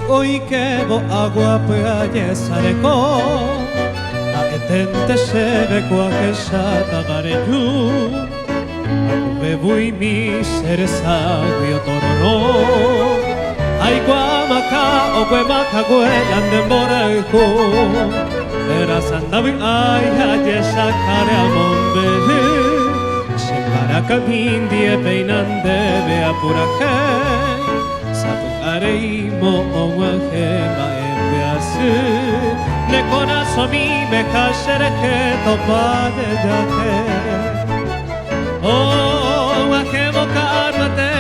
oikevo agua peaje sareko Aetente sebe kuake shata bareju Akubebui mi seresa guio tororo Aigua maka okwe maka gwe yandembora eko Era sandabi ay haje shakare amombe Shimbara kabindie peinande bea purake Areimo owaje maebeasu Ne corazón mi me kashere que topade dake Oh waje mokarmate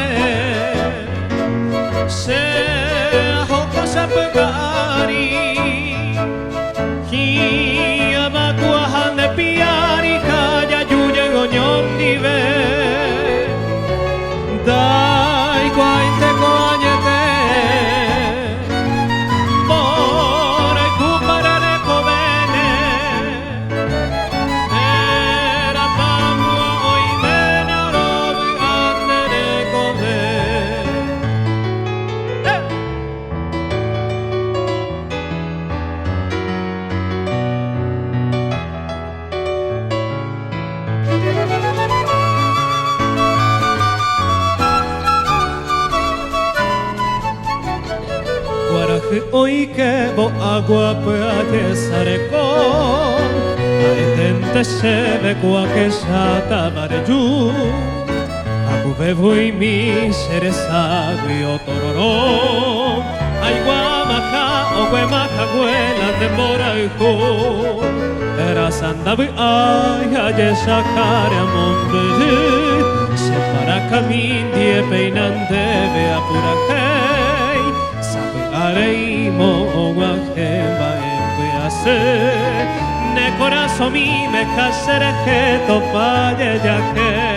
Se hoko sapegari Hia makuahan de piari kaya yuye goñon nive Dai guainte coañete Oikevo agua peaje sareko Aetente sebe kuake shata bareju Akubebui mi seresa guio tororo Aigua maka okwe maka guela dembora iko Era sandabi ay haje shakare amombe Separa camindie peinante bea purakei Areimo owaje maebease Ne corazón mi me kasere que topaye yake